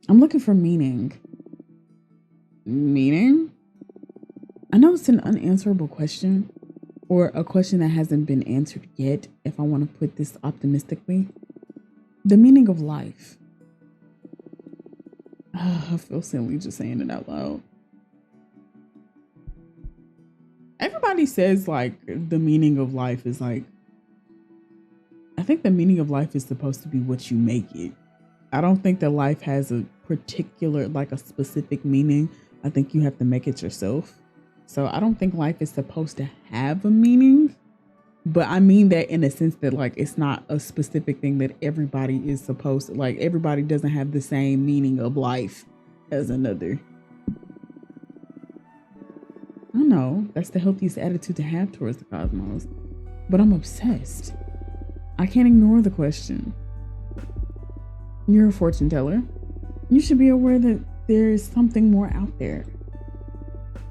I'm looking for meaning. Meaning? I know it's an unanswerable question, or a question that hasn't been answered yet, if I want to put this optimistically. The meaning of life. I feel silly just saying it out loud. Everybody says like the meaning of life is like, I think the meaning of life is supposed to be what you make it. I don't think that life has a particular, like a specific meaning. I think you have to make it yourself. So I don't think life is supposed to have a meaning, but I mean that in a sense that like, it's not a specific thing that everybody is supposed to, like everybody doesn't have the same meaning of life as another. I know that's the healthiest attitude to have towards the cosmos, but I'm obsessed. I can't ignore the question. You're a fortune teller. You should be aware that there is something more out there.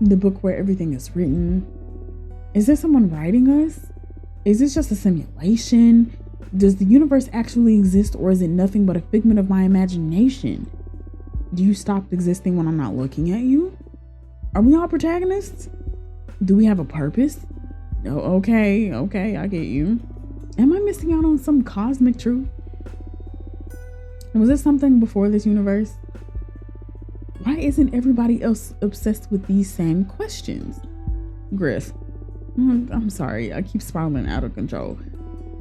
The book where everything is written. Is there someone writing us? Is this just a simulation? Does the universe actually exist, or is it nothing but a figment of my imagination? Do you stop existing when I'm not looking at you? Are we all protagonists? Do we have a purpose? Oh, okay, I get you. Am I missing out on some cosmic truth? Was there something before this universe? Why isn't everybody else obsessed with these same questions? Griff, I'm sorry, I keep spiraling out of control.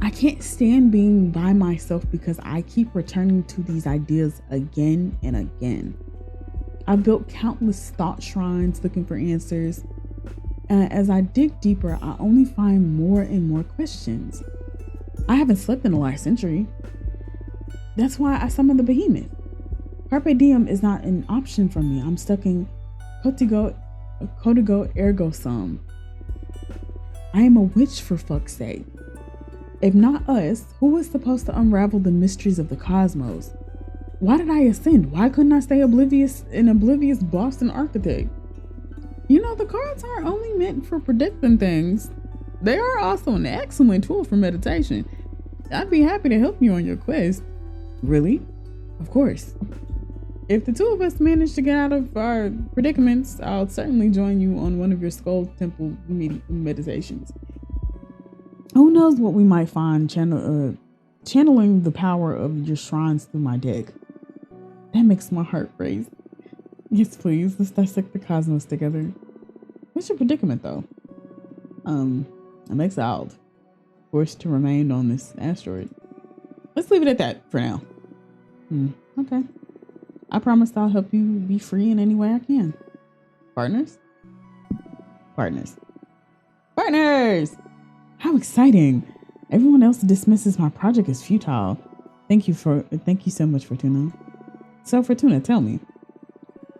I can't stand being by myself because I keep returning to these ideas again and again. I've built countless thought shrines looking for answers. And as I dig deeper, I only find more and more questions. I haven't slept in the last century. That's why I summoned the behemoth. Carpe diem is not an option for me. I'm stuck in codigo ergo sum. I am a witch, for fuck's sake. If not us, who was supposed to unravel the mysteries of the cosmos? Why did I ascend? Why couldn't I stay oblivious Boston architect? The cards aren't only meant for predicting things. They are also an excellent tool for meditation. I'd be happy to help you on your quest. Really? Of course. If the two of us manage to get out of our predicaments, I'll certainly join you on one of your Skull Temple meditations. Who knows what we might find channeling the power of your shrines through my deck. That makes my heart race. Yes, please. Let's dissect the cosmos together. What's your predicament, though? I'm exiled. Forced to remain on this asteroid. Let's leave it at that for now. Okay. I promise I'll help you be free in any way I can. Partners? Partners. Partners! How exciting! Everyone else dismisses my project as futile. Thank you so much, Fortuna. So, Fortuna, tell me,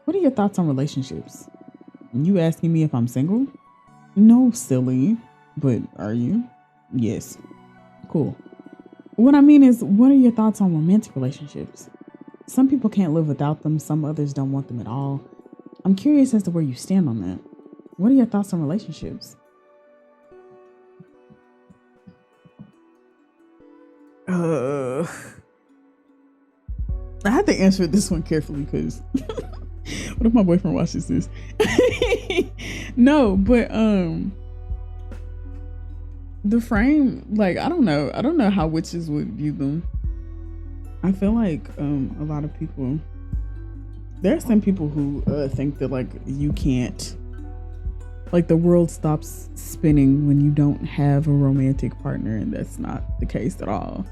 what are your thoughts on relationships? You asking me if I'm single? No, silly. But are you? Yes. Cool. What I mean is, what are your thoughts on romantic relationships? Some people can't live without them. Some others don't want them at all. I'm curious as to where you stand on that. What are your thoughts on relationships? I had to answer this one carefully because what if my boyfriend watches this? No, but the frame, like, I don't know how witches would view them. I feel like a lot of people, there are some people who think that, like, you can't, like, the world stops spinning when you don't have a romantic partner, and that's not the case at all.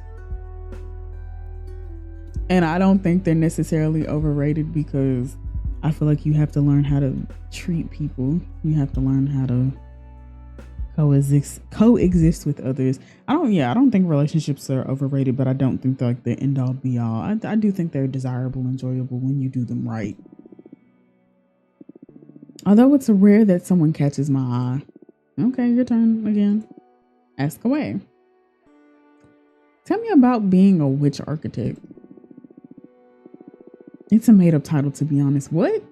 And I don't think they're necessarily overrated, because I feel like you have to learn how to treat people. You have to learn how to coexist with others. I don't think relationships are overrated, but I don't think they're like the end all be all. I do think they're desirable, enjoyable when you do them right. Although it's rare that someone catches my eye. Okay, your turn again. Ask away. Tell me about being a witch architect. It's a made up title, to be honest. What?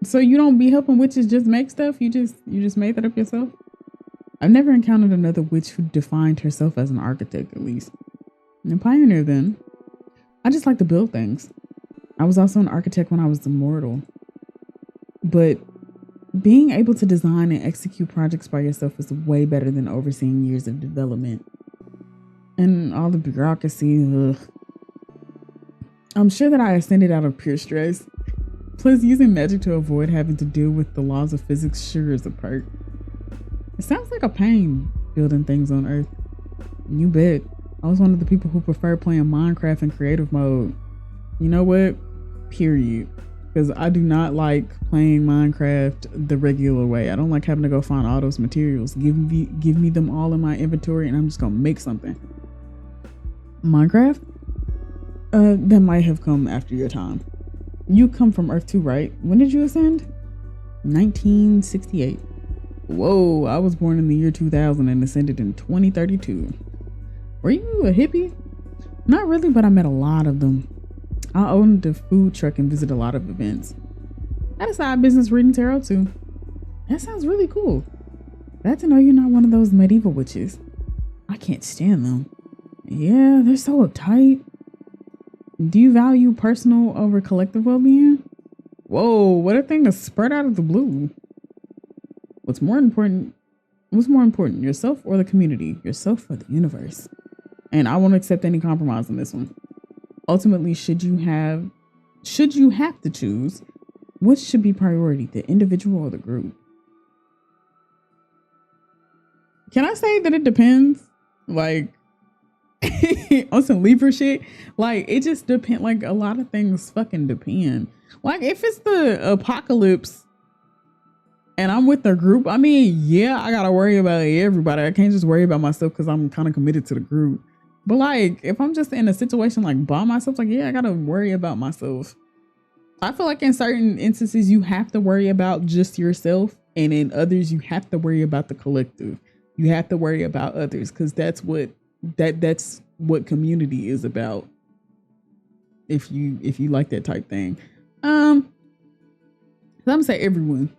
So you don't be helping witches just make stuff? You just made that up yourself? I've never encountered another witch who defined herself as an architect, at least. And a pioneer, then. I just like to build things. I was also an architect when I was immortal. But being able to design and execute projects by yourself is way better than overseeing years of development. And all the bureaucracy, ugh. I'm sure that I ascended out of pure stress. Plus, using magic to avoid having to deal with the laws of physics sure is a perk. It sounds like a pain building things on Earth. You bet. I was one of the people who preferred playing Minecraft in creative mode. You know what? Period. Because I do not like playing Minecraft the regular way. I don't like having to go find all those materials. Give me them all in my inventory and I'm just gonna make something. Minecraft? That might have come after your time. You come from Earth too, right? When did you ascend? 1968. Whoa, I was born in the year 2000 and ascended in 2032. Were you a hippie? Not really, but I met a lot of them. I owned a food truck and visited a lot of events. I had a side business reading tarot too. That sounds really cool. Glad to know you're not one of those medieval witches. I can't stand them. Yeah, they're so uptight. Do you value personal over collective well-being? Whoa, what a thing to spurt out of the blue. What's more important, yourself or the community? Yourself or the universe? And I won't accept any compromise on this one. Ultimately, should you have to choose, what should be priority, the individual or the group? Can I say that it depends? Like, on some Libra shit, like, it just depends. Like, a lot of things fucking depend. Like, if it's the apocalypse and I'm with the group, I mean, yeah, I gotta worry about everybody. I can't just worry about myself because I'm kind of committed to the group. But like, if I'm just in a situation like by myself, like, yeah, I gotta worry about myself. I feel like in certain instances you have to worry about just yourself, and in others you have to worry about the collective. You have to worry about others because that's what community is about. If you like that type thing. I'm gonna say everyone.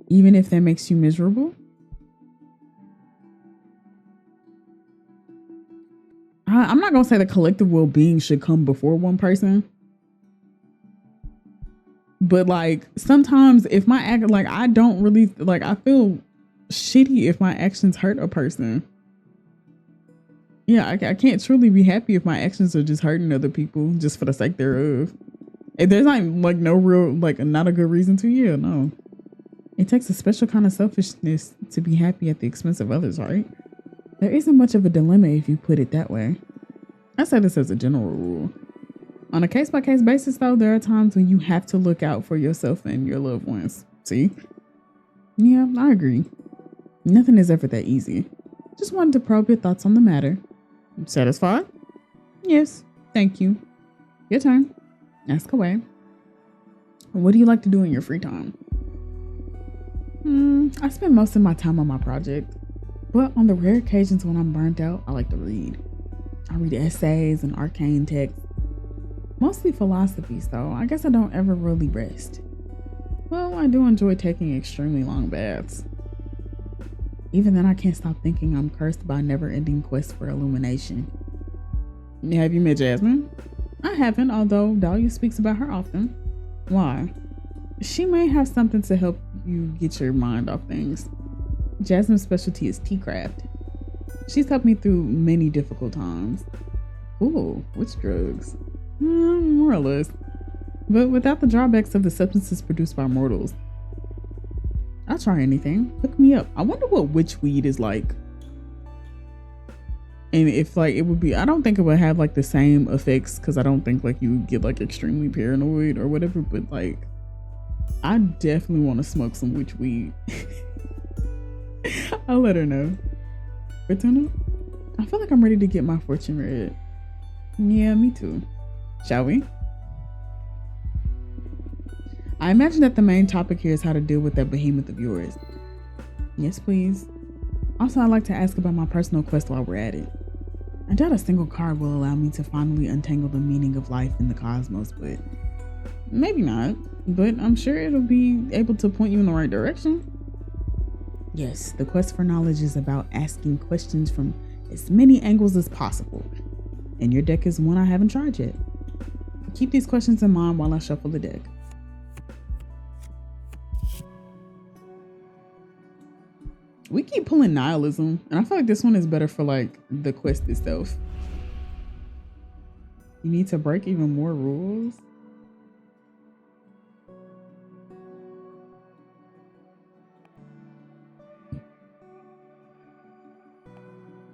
Even if that makes you miserable? I'm not gonna say the collective well-being should come before one person, but like sometimes if my act, like I don't really like, I feel shitty if my actions hurt a person. Yeah, I can't truly be happy if my actions are just hurting other people just for the sake thereof. If there's like no real, like not a good reason to, yeah, no. It takes a special kind of selfishness to be happy at the expense of others, right? There isn't much of a dilemma if you put it that way. I say this as a general rule. On a case-by-case basis, though, there are times when you have to look out for yourself and your loved ones. See? Yeah, I agree. Nothing is ever that easy. Just wanted to probe your thoughts on the matter. Satisfied? Yes, thank you. Your turn. Ask away. What do you like to do in your free time? I spend most of my time on my project, but on the rare occasions when I'm burnt out, I like to read. I read essays and arcane texts, mostly philosophies though. I guess I don't ever really rest. Well, I do enjoy taking extremely long baths. Even then, I can't stop thinking I'm cursed by a never-ending quest for illumination. Have you met Jasmine? I haven't, although Daliha speaks about her often. Why? She may have something to help you get your mind off things. Jasmine's specialty is tea craft. She's helped me through many difficult times. Ooh, which drugs? More or less. But without the drawbacks of the substances produced by mortals. I'll try anything. Hook me up. I wonder what witch weed is like. And if like it would be, I don't think it would have like the same effects, because I don't think like you would get like extremely paranoid or whatever, but like I definitely want to smoke some witch weed. I'll let her know. Fortuna? I feel like I'm ready to get my fortune read. Yeah, me too. Shall we? I imagine that the main topic here is how to deal with that behemoth of yours. Yes, please. Also, I'd like to ask about my personal quest while we're at it. I doubt a single card will allow me to finally untangle the meaning of life in the cosmos, but maybe not. But I'm sure it'll be able to point you in the right direction. Yes, the quest for knowledge is about asking questions from as many angles as possible. And your deck is one I haven't tried yet. Keep these questions in mind while I shuffle the deck. We keep pulling nihilism, and I feel like this one is better for like the quest itself. You need to break even more rules.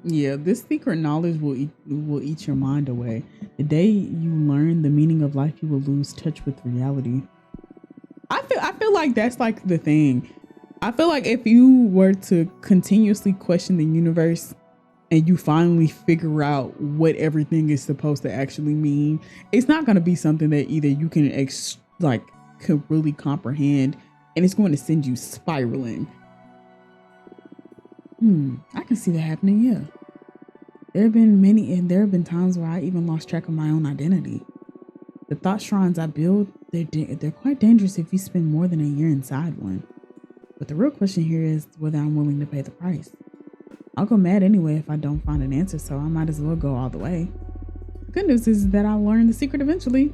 Yeah, this secret knowledge will eat your mind away. The day you learn the meaning of life, you will lose touch with reality. I feel like that's like the thing. I feel like if you were to continuously question the universe and you finally figure out what everything is supposed to actually mean, it's not going to be something that either you can could really comprehend, and it's going to send you spiraling. I can see that happening, yeah. There have been times where I even lost track of my own identity. The thought shrines I build, they're quite dangerous if you spend more than a year inside one. But the real question here is whether I'm willing to pay the price. I'll go mad anyway if I don't find an answer, so I might as well go all the way. The good news is that I'll learn the secret eventually.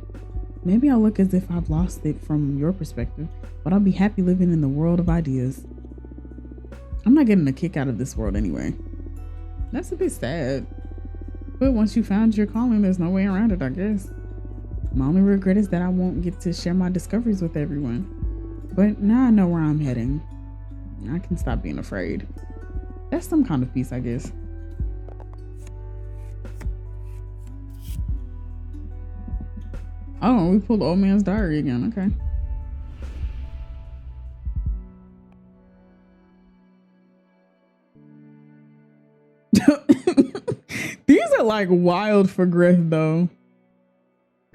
Maybe I'll look as if I've lost it from your perspective, but I'll be happy living in the world of ideas. I'm not getting a kick out of this world anyway. That's a bit sad. But once you found your calling, there's no way around it, I guess. My only regret is that I won't get to share my discoveries with everyone. But now I know where I'm heading. I can stop being afraid. That's some kind of peace, I guess. Oh, we pulled Old Man's Diary again. Okay. These are like wild for Griff though.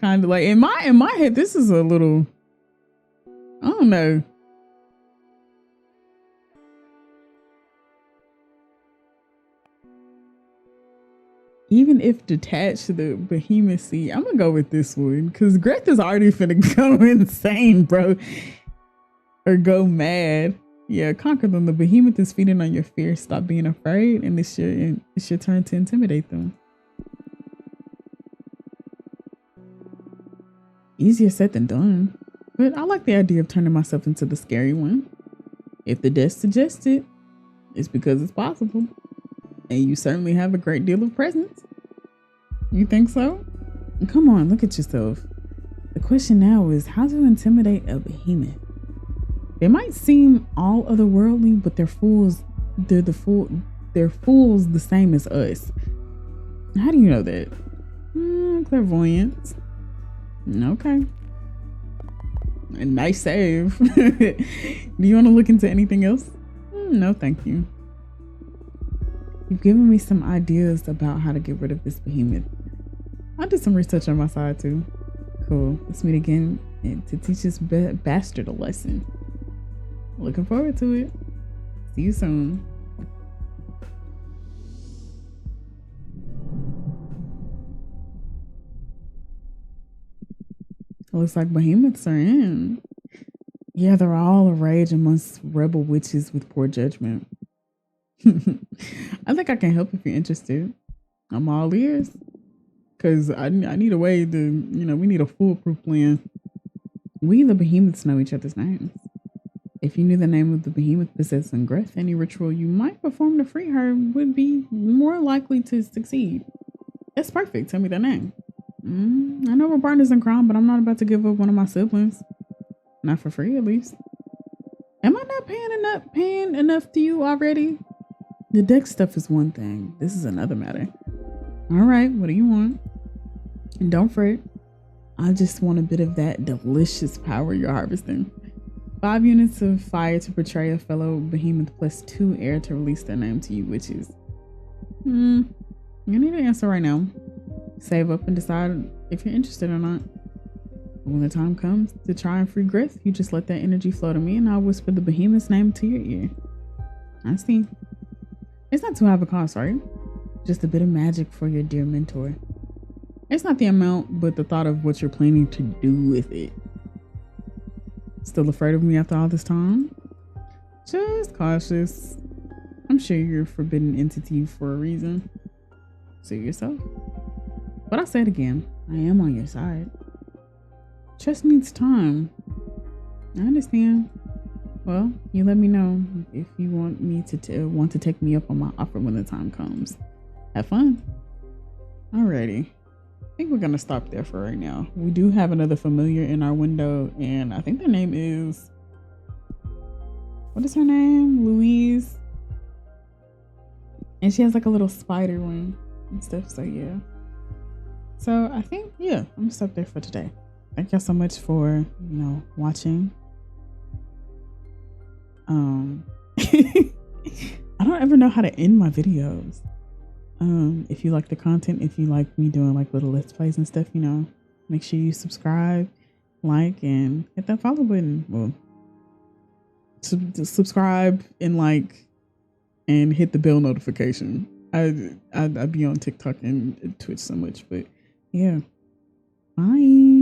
Kind of like in my head, this is a little, I don't know. Even if detached to the behemoth seed, I'm gonna go with this one because Greth is already finna go insane, bro, or go mad. Yeah, conquer them. The behemoth is feeding on your fear. Stop being afraid, and it's your turn to intimidate them. Easier said than done, but I like the idea of turning myself into the scary one. If the desk suggests it, it's because it's possible, and you certainly have a great deal of presence. You think so? Come on, look at yourself. The question now is how to intimidate a behemoth. They might seem all otherworldly, but they're fools. They're fools the same as us. How do you know that? Clairvoyance. Okay. A nice save. Do you want to look into anything else? No, thank you. You've given me some ideas about how to get rid of this behemoth. I did some research on my side too. Cool. Let's meet again to teach this bastard a lesson. Looking forward to it. See you soon. Looks like behemoths are in. Yeah, they're all a rage amongst rebel witches with poor judgment. I think I can help if you're interested. I'm all ears. Because I need a way to, we need a foolproof plan. We, the behemoths, know each other's names. If you knew the name of the behemoth possessing Greth, any ritual you might perform to free her would be more likely to succeed. That's perfect. Tell me their name. I know we're partners in crime, but I'm not about to give up one of my siblings. Not for free, at least. Am I not paying enough to you already? The deck stuff is one thing. This is another matter. All right, what do you want? And don't fret. I just want a bit of that delicious power you're harvesting. 5 units of fire to portray a fellow behemoth plus 2 air to release their name to you witches. You need an answer right now. Save up and decide if you're interested or not. When the time comes to try and free Grith, you just let that energy flow to me and I'll whisper the behemoth's name to your ear. I see. It's not too high of a cost, right? Just a bit of magic for your dear mentor. It's not the amount, but the thought of what you're planning to do with it. Still afraid of me after all this time? Just cautious. I'm sure you're a forbidden entity for a reason. See yourself. But I'll say it again. I am on your side. Trust needs time. I understand. Well, you let me know if you want me to want to take me up on my offer when the time comes. Have fun. Alrighty. I think we're gonna stop there for right now. We do have another familiar in our window, and I think their name is, what is her name? Louise. And she has like a little spider wing and stuff, so yeah. So I think, yeah, I'm gonna stop there for today. Thank y'all so much for, watching. I don't ever know how to end my videos. If you like the content, if you like me doing like little let's plays and stuff, make sure you subscribe, like, and hit that follow button. Well, subscribe and like, and hit the bell notification. I be on TikTok and Twitch so much, but yeah. Bye.